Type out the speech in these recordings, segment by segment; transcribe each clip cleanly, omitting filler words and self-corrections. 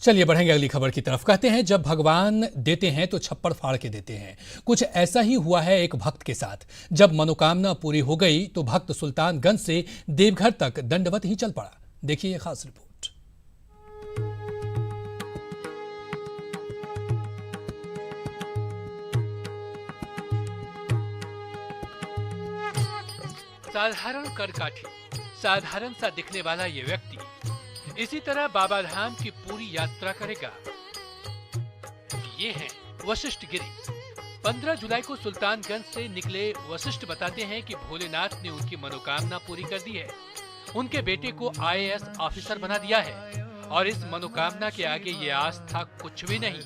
चलिए बढ़ेंगे अगली खबर की तरफ। कहते हैं जब भगवान देते हैं तो छप्पड़ फाड़ के देते हैं। कुछ ऐसा ही हुआ है एक भक्त के साथ। जब मनोकामना पूरी हो गई तो भक्त सुल्तानगंज से देवघर तक दंडवत ही चल पड़ा। देखिए ये खास रिपोर्ट। साधारण करकाठी, साधारण सा दिखने वाला ये व्यक्ति इसी तरह बाबा धाम की पूरी यात्रा करेगा। ये हैं वशिष्ठ गिरी। 15 जुलाई को सुल्तानगंज से निकले वशिष्ठ बताते हैं कि भोलेनाथ ने उनकी मनोकामना पूरी कर दी है। उनके बेटे को IAS ऑफिसर बना दिया है और इस मनोकामना के आगे ये आस्था कुछ भी नहीं।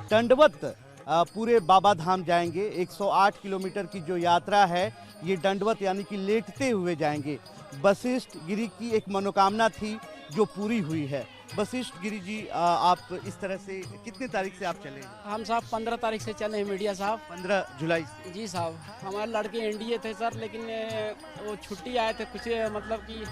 दंडवत पूरे बाबा धाम जाएंगे। 108 किलोमीटर की जो यात्रा है ये दंडवत यानी कि लेटते हुए जाएंगे। वशिष्ठ गिरी की एक मनोकामना थी जो पूरी हुई है। वशिष्ठ गिरी जी, आप इस तरह से कितने तारीख से आप चले? हम साहब 15 तारीख से चले हैं मीडिया साहब। 15 जुलाई से? जी साहब, हमारे लड़के NDA थे सर, लेकिन वो छुट्टी आए थे, कुछ मतलब कि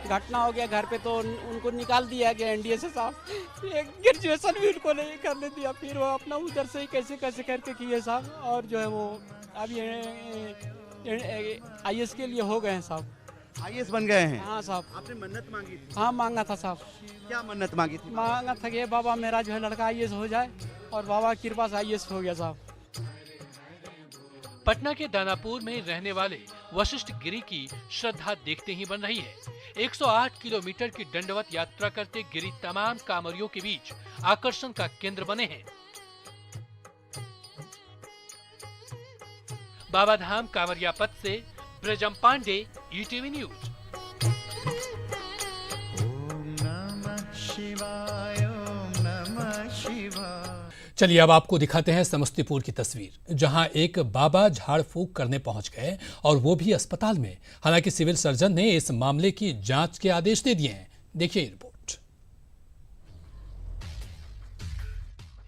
घटना हो गया घर पे तो उनको निकाल दिया गया NDA से साहब। ग्रेजुएशन भी उनको नहीं करने दिया, फिर वो अपना उधर से ही कैसे कैसे करके किए साहब। और जो है वो अभी IAS के लिए हो गए हैं साहब। IAS बन गए हैं? हाँ साहब। आपने मन्नत मांगी थी? हाँ मांगा था साहब। क्या मन्नत मांगी थी? मांगा था कि बाबा मेरा जो है लड़का IAS हो जाए, और बाबा की कृपा से IAS हो गया साहब। पटना के दानापुर में रहने वाले वशिष्ठ गिरी की श्रद्धा देखते ही बन रही है। 108 किलोमीटर की दंडवत यात्रा करते गिरी तमाम कांवरियों के बीच आकर्षण का केंद्र बने हैं। बाबा धाम कांवरिया पथ से ब्रजम पांडे, ETV न्यूज। चलिए अब आपको दिखाते हैं समस्तीपुर की तस्वीर, जहां एक बाबा झाड़ फूंक करने पहुंच गए और वो भी अस्पताल में। हालांकि सिविल सर्जन ने इस मामले की जांच के आदेश दे दिए हैं। देखिए रिपोर्ट।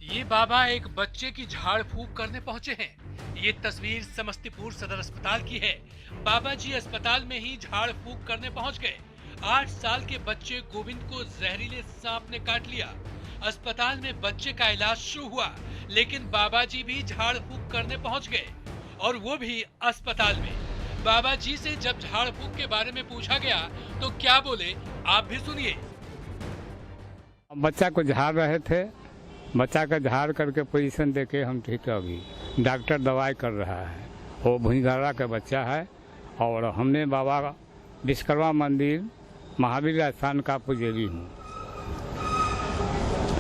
ये बाबा एक बच्चे की झाड़ फूंक करने पहुंचे हैं। ये तस्वीर समस्तीपुर सदर अस्पताल की है। बाबा जी अस्पताल में ही झाड़ फूंक करने पहुंच गए। 8 साल के बच्चे गोविंद को जहरीले सांप ने काट लिया। अस्पताल में बच्चे का इलाज शुरू हुआ, लेकिन बाबा जी भी झाड़ फूंक करने पहुंच गए, और वो भी अस्पताल में। बाबा जी से जब झाड़ फूंक के बारे में पूछा गया तो क्या बोले, आप भी सुनिए। बच्चा को झाड़ रहे थे, बच्चा का झाड़ करके पोजीशन देके हम ठीक है। अभी डॉक्टर दवाई कर रहा है। वो भुइंगरा का बच्चा है और हमने बाबा विश्वकर्मा मंदिर महावीर स्थान का पुजारी हूँ।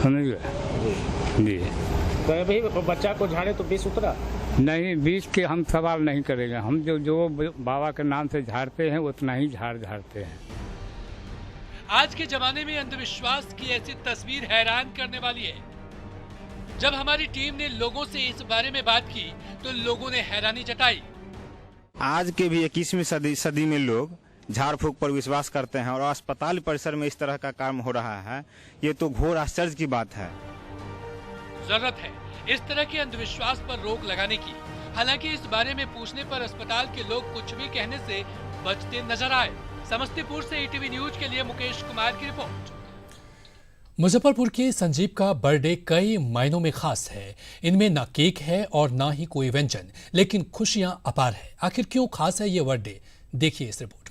जी। तो भाई बच्चा को झाड़े तो विष उतरा? नहीं, विष के हम सवाल नहीं करेंगे। हम जो बाबा के नाम से झाड़ते हैं उतना ही झाड़ते हैं। आज के जमाने में अंधविश्वास की ऐसी तस्वीर हैरान करने वाली है। जब हमारी टीम ने लोगों से इस बारे में बात की तो लोगों ने हैरानी जताई। आज के भी 21वीं सदी में लोग झाड़ फूंक पर विश्वास करते हैं और अस्पताल परिसर में इस तरह का काम हो रहा है। ये तो घोर आश्चर्य की बात है। जरूरत है इस तरह के अंधविश्वास पर रोक लगाने की। हालांकि इस बारे में पूछने पर अस्पताल के लोग कुछ भी कहने से बचते नजर आए। समस्तीपुर से ETV न्यूज के लिए मुकेश कुमार की रिपोर्ट। मुजफ्फरपुर के संजीव का बर्थडे कई मायनों में खास है। इनमें ना केक है और ना ही कोई व्यंजन, लेकिन खुशियां अपार है। आखिर क्यों खास है ये बर्थडे, देखिए इस रिपोर्ट में।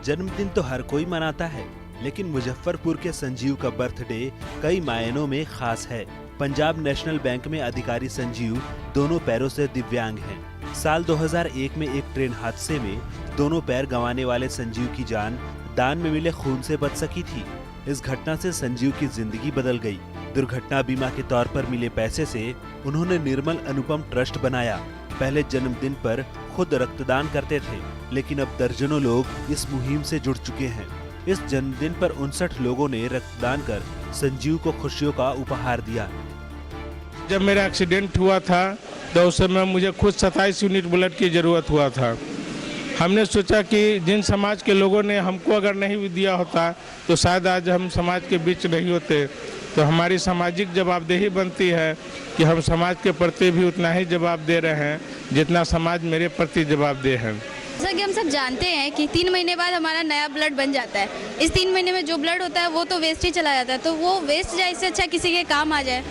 जन्मदिन तो हर कोई मनाता है, लेकिन मुजफ्फरपुर के संजीव का बर्थडे कई मायनों में खास है। पंजाब नेशनल बैंक में अधिकारी संजीव दोनों पैरों से दिव्यांग हैं। साल 2001 में एक ट्रेन हादसे में दोनों पैर गंवाने वाले संजीव की जान दान में मिले खून से बच सकी थी। इस घटना से संजीव की जिंदगी बदल गई। दुर्घटना बीमा के तौर पर मिले पैसे से उन्होंने निर्मल अनुपम ट्रस्ट बनाया। पहले जन्मदिन पर खुद रक्तदान करते थे, लेकिन अब दर्जनों लोग इस मुहिम से जुड़ चुके हैं। इस जन्मदिन पर 59 लोगों ने रक्तदान कर संजीव को खुशियों का उपहार दिया। जब मेरा एक्सीडेंट हुआ था तो उस समय मुझे खुद 27 यूनिट ब्लड की ज़रूरत हुआ था। हमने सोचा कि जिन समाज के लोगों ने हमको अगर नहीं दिया होता तो शायद आज हम समाज के बीच नहीं होते। तो हमारी सामाजिक जवाबदेही बनती है कि हम समाज के प्रति भी उतना ही जवाब दे रहे हैं जितना समाज मेरे प्रति जवाबदेह है। जैसा कि हम सब जानते हैं कि 3 महीने बाद हमारा नया ब्लड बन जाता है। इस 3 महीने में जो ब्लड होता है वो तो वेस्ट ही चला जाता है, तो वो वेस्ट जाए इससे अच्छा किसी के काम आ जाए।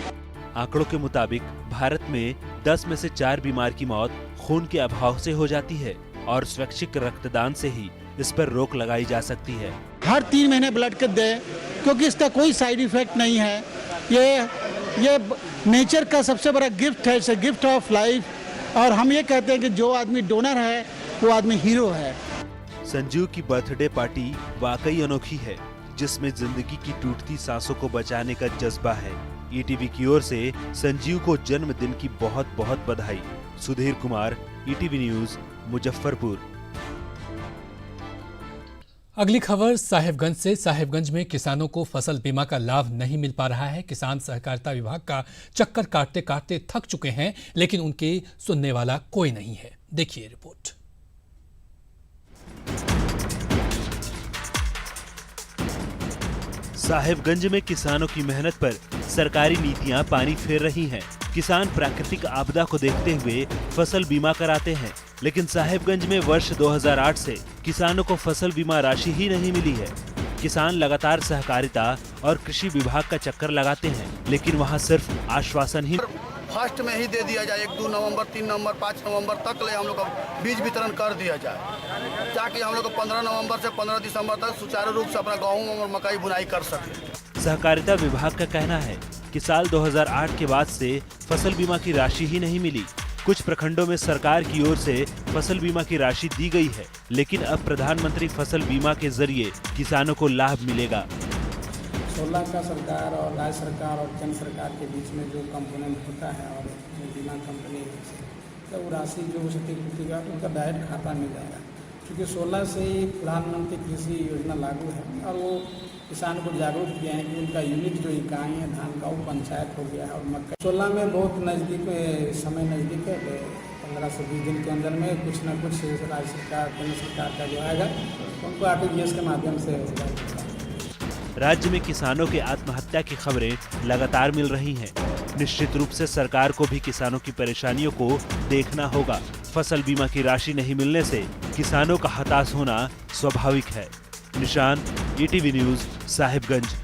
आंकड़ों के मुताबिक भारत में 10 में से 4 बीमार की मौत खून के अभाव से हो जाती है और स्वैच्छिक रक्तदान से ही इस पर रोक लगाई जा सकती है। हर 3 महीने ब्लड के दे, क्योंकि इसका कोई साइड इफेक्ट नहीं है। ये नेचर का सबसे बड़ा गिफ्ट है, it's a gift of life. और हम ये कहते हैं कि जो आदमी डोनर है वो आदमी हीरो है। संजीव की बर्थडे पार्टी वाकई अनोखी है, जिसमें जिंदगी की टूटती सांसों को बचाने का जज्बा है। ईटीवी की ओर से संजीव को जन्मदिन की बहुत बहुत बधाई। Sudhir Kumar, ETV news, Muzaffarpur. अगली खबर साहिबगंज से। साहिबगंज में किसानों को फसल बीमा का लाभ नहीं मिल पा रहा है। किसान सहकारिता विभाग का चक्कर काटते काटते थक चुके हैं, लेकिन उनके सुनने वाला कोई नहीं है। देखिए रिपोर्ट। साहिबगंज में किसानों की मेहनत पर सरकारी नीतियां पानी फेर रही हैं। किसान प्राकृतिक आपदा को देखते हुए फसल बीमा कराते हैं, लेकिन साहिबगंज में वर्ष 2008 से किसानों को फसल बीमा राशि ही नहीं मिली है। किसान लगातार सहकारिता और कृषि विभाग का चक्कर लगाते हैं, लेकिन वहां सिर्फ आश्वासन ही। फर्स्ट में ही दे दिया जाए, 1, 2 नवंबर, 3 नवंबर, 5 नवंबर तक ले हम लोग का बीज वितरण कर दिया जाए, ताकि हम लोग को 15 नवंबर से 15 दिसंबर तक सुचारू रूप से अपना गेहूं और मकई बुनाई कर सके। सहकारिता विभाग का कहना है कि साल 2008 के बाद से फसल बीमा की राशि ही नहीं मिली। कुछ प्रखंडों में सरकार की ओर से फसल बीमा की राशि दी गई है, लेकिन अब प्रधानमंत्री फसल बीमा के जरिए किसानों को लाभ मिलेगा। 16 का सरकार और राज्य सरकार और केंद्र सरकार के बीच में जो कंपोनेंट होता है और बीमा कंपनी तो वो राशि जो क्षतिपूर्ति का उनका डायरेक्ट खाता मिल जाएगा, क्योंकि 16 से ही प्रधानमंत्री कृषि योजना लागू है और वो किसान को जागरूक किया है कि उनका यूनिट जो इकाई है धान का वो पंचायत हो गया है। और मक्का 16 में बहुत नज़दीक समय नज़दीक है, 15 से 20 दिन के अंदर में कुछ न कुछ राज्य सरकार केंद्र सरकार का जो आएगा उनको RTGS के माध्यम से होगा। राज्य में किसानों के आत्महत्या की खबरें लगातार मिल रही हैं। निश्चित रूप से सरकार को भी किसानों की परेशानियों को देखना होगा। फसल बीमा की राशि नहीं मिलने से किसानों का हताश होना स्वाभाविक है। निशान, ईटीवी न्यूज, साहिबगंज।